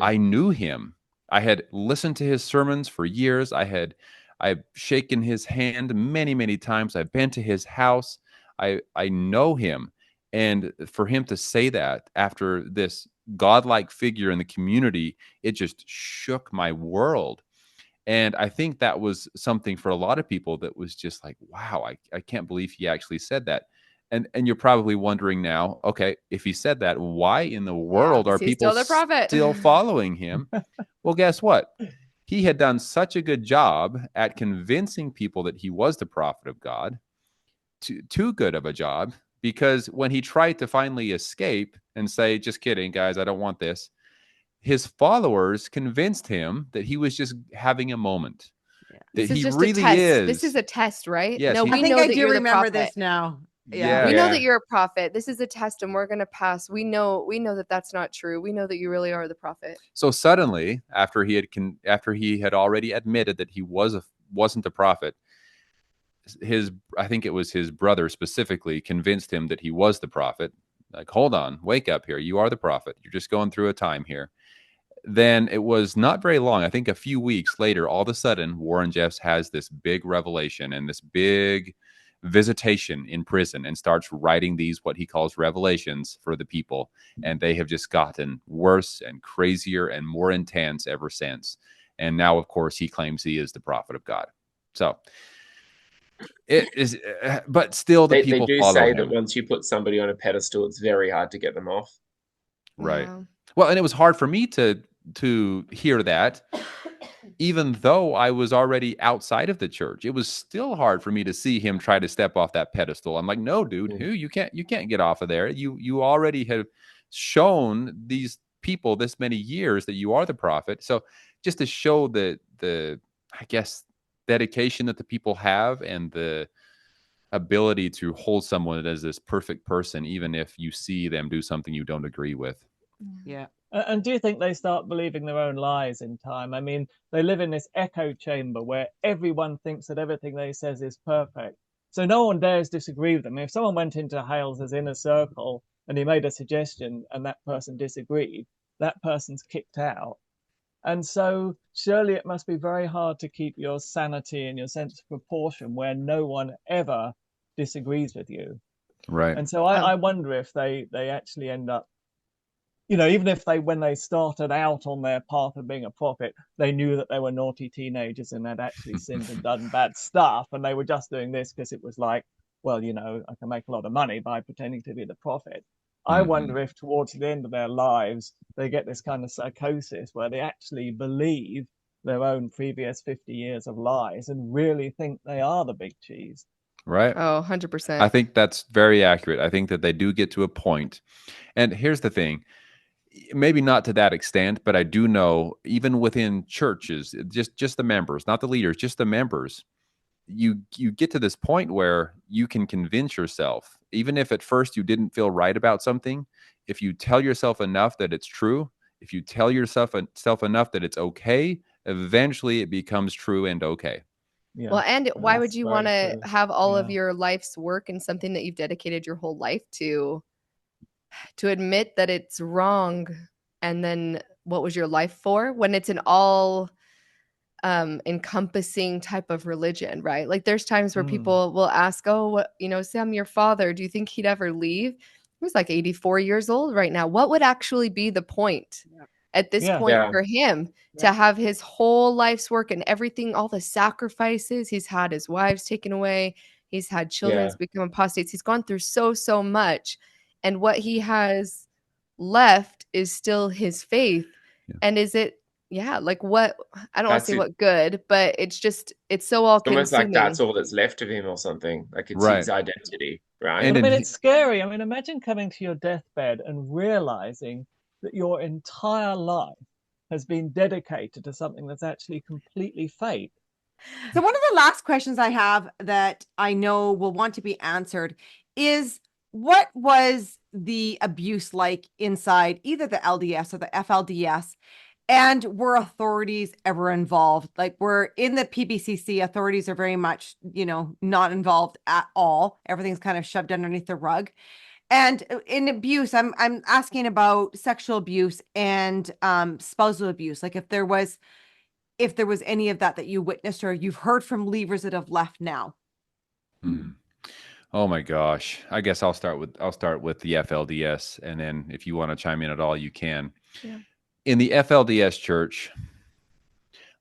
I knew him. I had listened to his sermons for years. I've shaken his hand many, many times. I've been to his house. I know him. And for him to say that after this godlike figure in the community, it just shook my world. And I think that was something for a lot of people that was just like, wow, I can't believe he actually said that. And you're probably wondering now, okay, if he said that, why in the world are people still following him? Well, guess what? He had done such a good job at convincing people that he was the prophet of God, too good of a job, because when he tried to finally escape and say, just kidding, guys, I don't want this, his followers convinced him that he was just having a moment. Yeah. That this is he just really a test. is. This is a test, right? Yes, no, we I think know I that do you're remember the prophet. this now. Yeah. We know that you're a prophet. This is a test and we're going to pass. We know that that's not true. We know that you really are the prophet. So suddenly, after he had already admitted that he wasn't a prophet, I think it was his brother specifically convinced him that he was the prophet. Like, hold on, wake up here. You are the prophet. You're just going through a time here. Then it was not very long. I think a few weeks later, all of a sudden, Warren Jeffs has this big revelation and this big visitation in prison and starts writing these, what he calls revelations for the people. And they have just gotten worse and crazier and more intense ever since. And now, of course, he claims he is the prophet of God. So it is, but still the people they do follow say him. that once you put somebody on a pedestal, it's very hard to get them off. Right. Yeah. Well, and it was hard for me to hear that, even though I was already outside of the church. It was still hard for me to see him try to step off that pedestal. I'm like, no, dude, you can't get off of there. You already have shown these people this many years that you are the prophet. So just to show the I guess dedication that the people have and the ability to hold someone as this perfect person, even if you see them do something you don't agree with. Yeah. And do you think they start believing their own lies in time? I mean, they live in this echo chamber where everyone thinks that everything they says is perfect. So no one dares disagree with them. If someone went into Hales's inner circle and he made a suggestion and that person disagreed, that person's kicked out. And so surely it must be very hard to keep your sanity and your sense of proportion where no one ever disagrees with you. Right. And so I wonder if they actually end up, even if when they started out on their path of being a prophet, they knew that they were naughty teenagers and had actually sinned and done bad stuff, and they were just doing this because it was like, well, I can make a lot of money by pretending to be the prophet. I wonder if towards the end of their lives, they get this kind of psychosis where they actually believe their own previous 50 years of lies and really think they are the big cheese. Right. Oh, 100%. I think that's very accurate. I think that they do get to a point. And here's the thing, maybe not to that extent, but I do know even within churches, just the members, not the leaders, just the members, you get to this point where you can convince yourself, even if at first you didn't feel right about something, if you tell yourself enough that it's true, if you tell yourself enough that it's okay, eventually it becomes true and okay. Yeah. Well, and why would That's you very want to true. have all of Yeah. your life's work and something that you've dedicated your whole life to admit that it's wrong, and then what was your life for, when it's an all encompassing type of religion, right? Like there's times where people will ask, oh, Sam, your father, do you think he'd ever leave? He was like 84 years old right now. What would actually be the point at this Yeah. point Yeah. for him to have his whole life's work and everything, all the sacrifices? He's had his wives taken away. He's had children become apostates. He's gone through so much. And what he has left is still his faith. Yeah. And is it, like what, I don't want to That's say it. what good, but it's so all It's almost consuming. like that's all that's left of him or something. Like it's Right. his identity, right? And But I mean, in- it's scary. I mean, imagine coming to your deathbed and realizing that your entire life has been dedicated to something that's actually completely fake. So one of the last questions I have that I know will want to be answered is, what was the abuse like inside either the LDS or the FLDS? And were authorities ever involved? Like, we're in the PBCC, authorities are very much, not involved at all. Everything's kind of shoved underneath the rug. And in abuse, I'm asking about sexual abuse and spousal abuse. Like if there was any of that you witnessed or you've heard from leavers that have left now. Oh my gosh. I guess I'll start with the FLDS, and then if you want to chime in at all, you can. Yeah. In the FLDS church,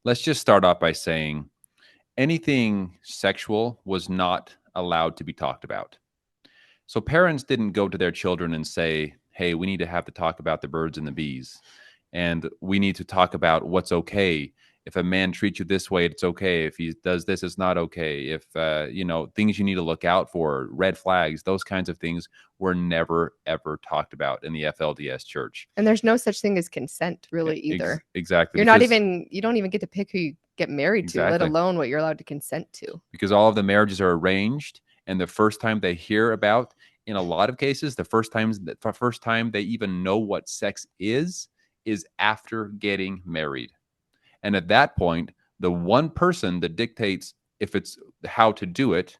let's just start off by saying anything sexual was not allowed to be talked about. So parents didn't go to their children and say, hey, we need to have to talk about the birds and the bees, and we need to talk about what's okay. If a man treats you this way, it's okay. If he does this, it's not okay. If, things you need to look out for, red flags, those kinds of things were never, ever talked about in the FLDS church. And there's no such thing as consent really either. Exactly. You don't even get to pick who you get married to, let alone what you're allowed to consent to. Because all of the marriages are arranged. And the first time they hear about, in a lot of cases, the first time they even know what sex is after getting married. And at that point, the one person that dictates if it's how to do it,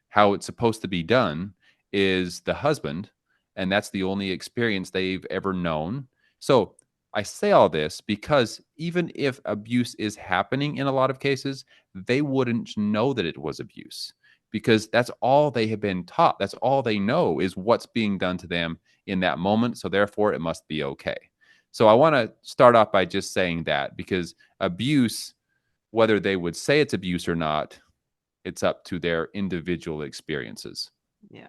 how it's supposed to be done, is the husband. And that's the only experience they've ever known. So I say all this because even if abuse is happening in a lot of cases, they wouldn't know that it was abuse, because that's all they have been taught. That's all they know is what's being done to them in that moment. So therefore, it must be okay. So I want to start off by just saying that, because abuse, whether they would say it's abuse or not, it's up to their individual experiences. Yeah.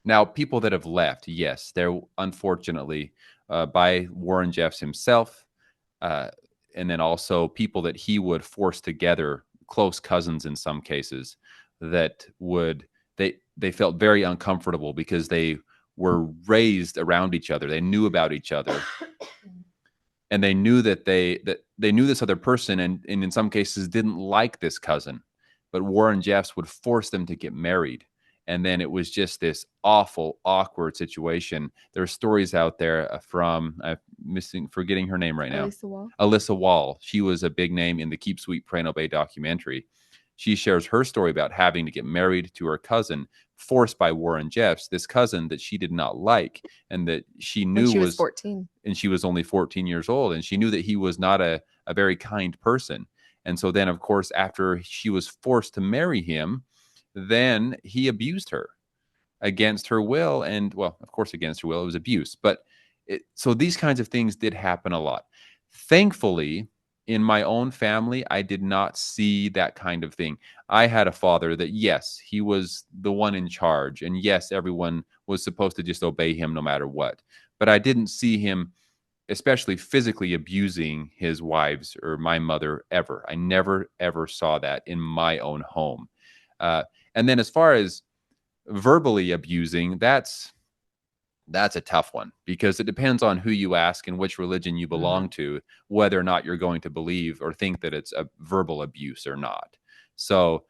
Now, people that have left, yes, they're unfortunately by Warren Jeffs himself, and then also people that he would force together, close cousins in some cases, that they felt very uncomfortable because they were raised around each other. They knew about each other. And they knew that they knew this other person, and in some cases didn't like this cousin. But Warren Jeffs would force them to get married. And then it was just this awful, awkward situation. There are stories out there from, forgetting her name right now. Alyssa Wall. She was a big name in the Keep Sweet, Pray and Obey documentary. She shares her story about having to get married to her cousin, forced by Warren Jeffs, this cousin that she did not like and that she knew when she was 14. And she was only 14 years old. And she knew that he was not a very kind person. And so then, of course, after she was forced to marry him, then he abused her against her will. And, well, of course, against her will, it was abuse. But so these kinds of things did happen a lot. Thankfully, in my own family, I did not see that kind of thing. I had a father that, yes, he was the one in charge. And yes, everyone was supposed to just obey him no matter what. But I didn't see him, especially physically, abusing his wives or my mother ever. I never, ever saw that in my own home. And then as far as verbally abusing, that's a tough one, because it depends on who you ask and which religion you belong to, whether or not you're going to believe or think that it's a verbal abuse or not. So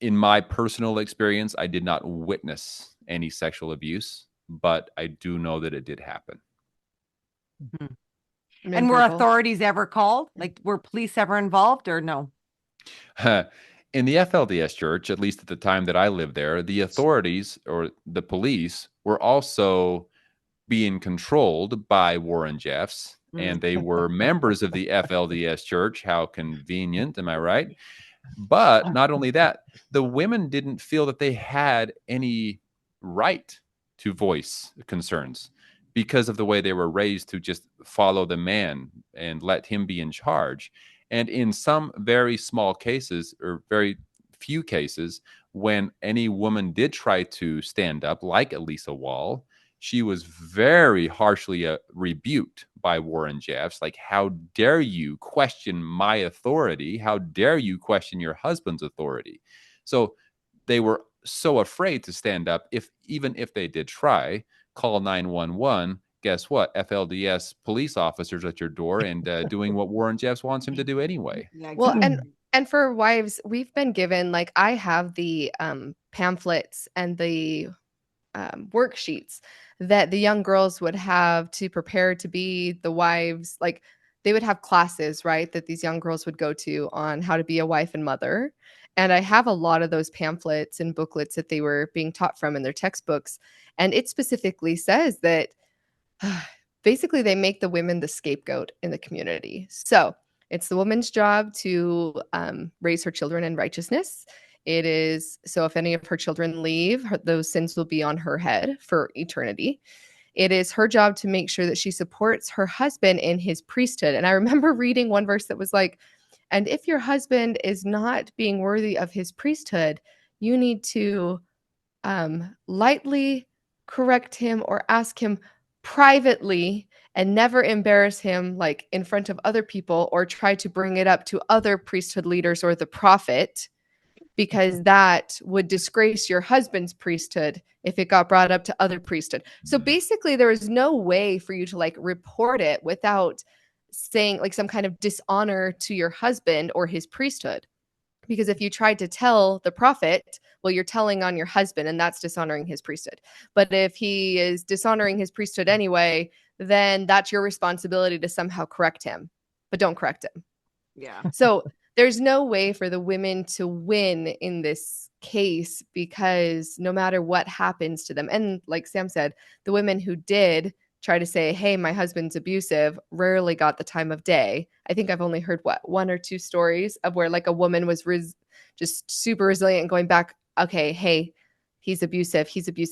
in my personal experience, I did not witness any sexual abuse, but I do know that it did happen. And were authorities ever called? Like, were police ever involved or no? In the FLDS Church, at least at the time that I lived there, the authorities or the police were also being controlled by Warren Jeffs, and they were members of the FLDS Church. How convenient, am I right? But not only that, the women didn't feel that they had any right to voice concerns because of the way they were raised to just follow the man and let him be in charge. And in some very small cases, or very few cases, when any woman did try to stand up, like Elisa Wall, she was very harshly rebuked by Warren Jeffs. Like, how dare you question my authority? How dare you question your husband's authority? So they were so afraid to stand up. Even if they did try, call 911. Guess what? FLDS police officers at your door and doing what Warren Jeffs wants him to do anyway. Yeah, exactly. Well, and for wives, we've been given, like, I have the pamphlets and the worksheets that the young girls would have to prepare to be the wives. Like, they would have classes, right, that these young girls would go to on how to be a wife and mother. And I have a lot of those pamphlets and booklets that they were being taught from in their textbooks. And it specifically says that basically they make the women the scapegoat in the community. So it's the woman's job to raise her children in righteousness. It is, so if any of her children leave, those sins will be on her head for eternity. It is her job to make sure that she supports her husband in his priesthood. And I remember reading one verse that was like, and if your husband is not being worthy of his priesthood, you need to lightly correct him or ask him privately and never embarrass him, like, in front of other people, or try to bring it up to other priesthood leaders or the prophet, because that would disgrace your husband's priesthood if it got brought up to other priesthood. So basically there is no way for you to, like, report it without saying, like, some kind of dishonor to your husband or his priesthood. Because if you tried to tell the prophet, well, you're telling on your husband, and that's dishonoring his priesthood. But if he is dishonoring his priesthood anyway, then that's your responsibility to somehow correct him. But don't correct him. Yeah. So there's no way for the women to win in this case, because no matter what happens to them, and like Sam said, the women who did try to say, hey, my husband's abusive, rarely got the time of day. I think I've only heard, one or two stories of where, like, a woman was just super resilient and going back, okay, hey, he's abusive,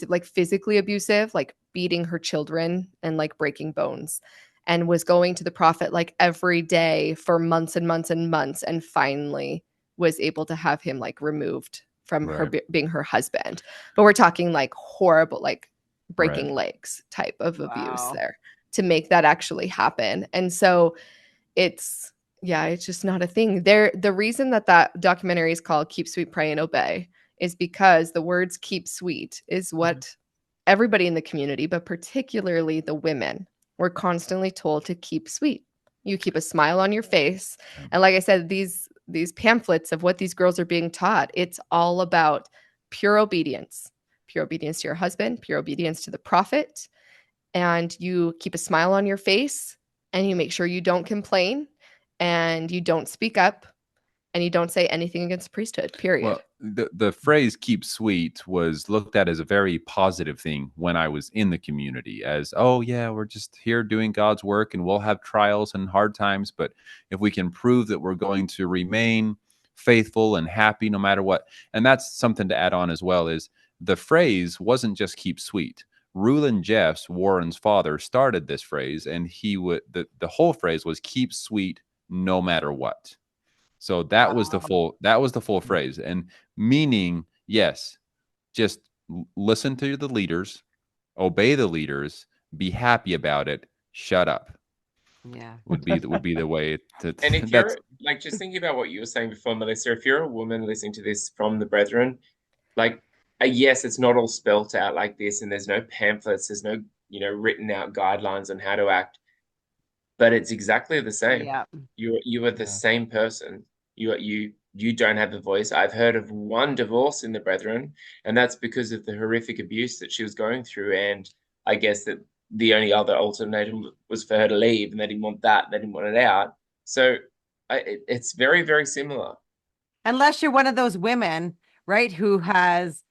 like physically abusive, like beating her children and like breaking bones, and was going to the prophet like every day for months and months and months, and finally was able to have him like removed from her being her husband. But we're talking like horrible, like breaking legs type of abuse there to make that actually happen. And so it's just not a thing there. The reason that documentary is called Keep Sweet, Pray and Obey is because the words keep sweet is what everybody in the community, but particularly the women, were constantly told to keep sweet. You keep a smile on your face. And like I said, these pamphlets of what these girls are being taught, it's all about pure obedience to your husband, pure obedience to the prophet, and you keep a smile on your face, and you make sure you don't complain, and you don't speak up, and you don't say anything against the priesthood, period. Well, the phrase "keep sweet" was looked at as a very positive thing when I was in the community, as, oh yeah, we're just here doing God's work and we'll have trials and hard times, but if we can prove that we're going to remain faithful and happy no matter what. And that's something to add on as well, is the phrase wasn't just "keep sweet." Reuland Jeffs, Warren's father, started this phrase, and the whole phrase was "keep sweet no matter what." So that was the full phrase, and meaning, yes, just listen to the leaders, obey the leaders, be happy about it, shut up. Yeah. Would be the way to. And if you're like, just thinking about what you were saying before, Melissa, if you're a woman listening to this from the brethren, like, yes, it's not all spelt out like this, and there's no pamphlets, there's no, written out guidelines on how to act, but it's exactly the same. Yeah. You are the same person. You don't have a voice. I've heard of one divorce in the brethren, and that's because of the horrific abuse that she was going through. And I guess that the only other alternative was for her to leave, and they didn't want that. They didn't want it out. So it's very, very similar. Unless you're one of those women, right, who has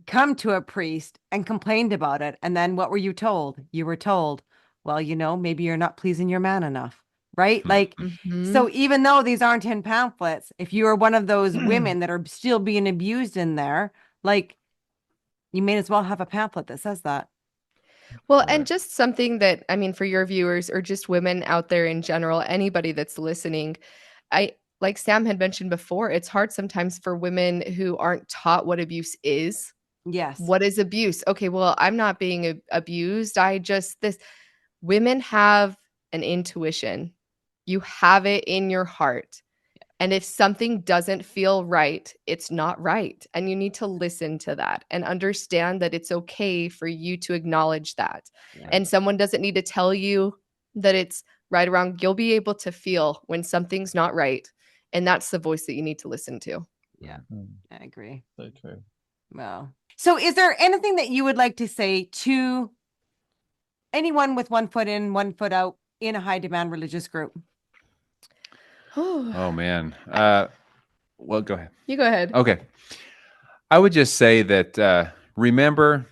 come to a priest and complained about it. And then what were you told? You were told, well, maybe you're not pleasing your man enough, right? Like, so even though these aren't in pamphlets, if you are one of those women that are still being abused in there, like, you may as well have a pamphlet that says that. Well, and just something that, I mean, for your viewers or just women out there in general, anybody that's listening, like Sam had mentioned before, it's hard sometimes for women who aren't taught what abuse is. Yes. What is abuse? Okay, well, I'm not being abused. Women have an intuition. You have it in your heart. And if something doesn't feel right, it's not right. And you need to listen to that and understand that it's okay for you to acknowledge that. Yeah. And someone doesn't need to tell you that it's right or wrong. You'll be able to feel when something's not right. And that's the voice that you need to listen to. Yeah, I agree. So true. Wow. So is there anything that you would like to say to anyone with 1 foot in, 1 foot out in a high demand religious group? Oh man. Well, go ahead. You go ahead. Okay. I would just say that remember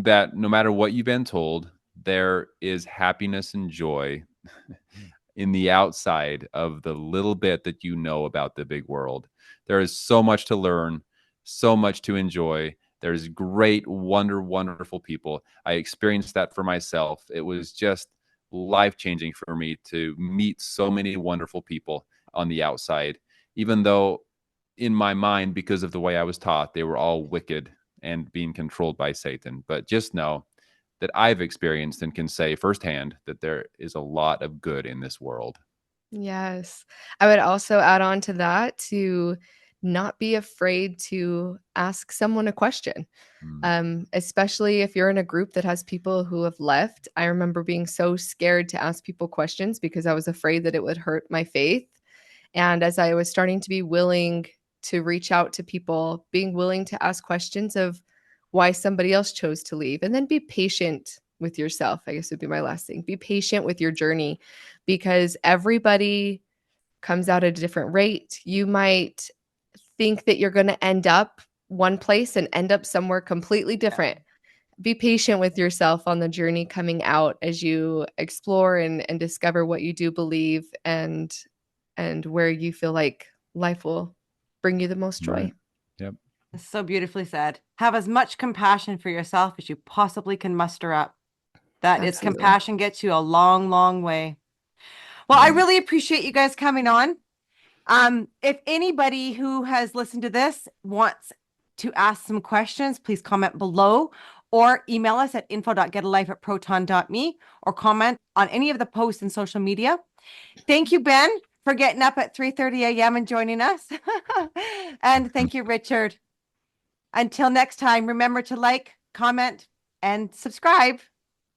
that no matter what you've been told, there is happiness and joy in the outside of the little bit that you know about the big world. There is so much to learn, so much to enjoy. There's great, wonderful people. I experienced that for myself. It was just life-changing for me to meet so many wonderful people on the outside, even though in my mind, because of the way I was taught, they were all wicked and being controlled by Satan. But just know that I've experienced and can say firsthand that there is a lot of good in this world. Yes. I would also add on to that to not be afraid to ask someone a question, especially if you're in a group that has people who have left. I remember being so scared to ask people questions because I was afraid that it would hurt my faith. And as I was starting to be willing to reach out to people, being willing to ask questions of why somebody else chose to leave, and then be patient with yourself, I guess would be my last thing. Be patient with your journey because everybody comes out at a different rate. You might think that you're going to end up one place and end up somewhere completely different. Be patient with yourself on the journey coming out as you explore and discover what you do believe and where you feel like life will bring you the most joy. Right. Yep. It's so beautifully said. Have as much compassion for yourself as you possibly can muster up. That is, compassion gets you a long, long way. Well, I really appreciate you guys coming on. If anybody who has listened to this wants to ask some questions, please comment below or email us at info.getalifeatproton.me or comment on any of the posts in social media. Thank you, Ben, for getting up at 3:30 a.m. and joining us. And thank you, Richard. Until next time, remember to like, comment, and subscribe.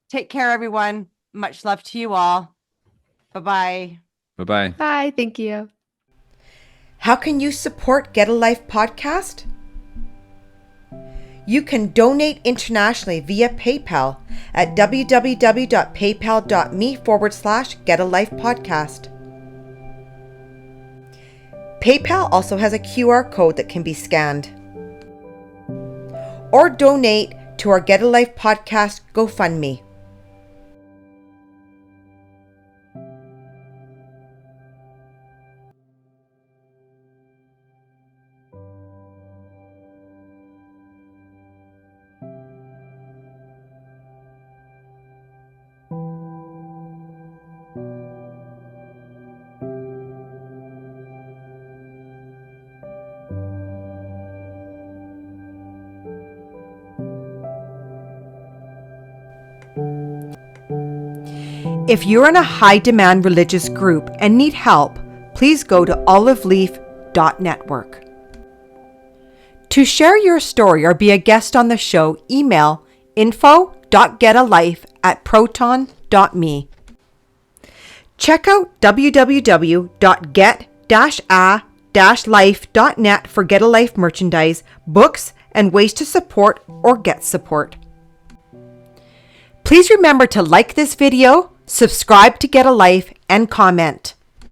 Take care, everyone. Much love to you all. Bye-bye. Bye-bye. Bye. Thank you. How can you support Get a Life podcast? You can donate internationally via PayPal at www.paypal.me/getalifepodcast. PayPal also has a QR code that can be scanned. Or donate to our Get a Life podcast GoFundMe. If you're in a high-demand religious group and need help, please go to oliveleaf.network. To share your story or be a guest on the show, email info.getalife@proton.me. Check out www.get-a-life.net for Get a Life merchandise, books, and ways to support or get support. Please remember to like this video, subscribe to Get a Life, and comment.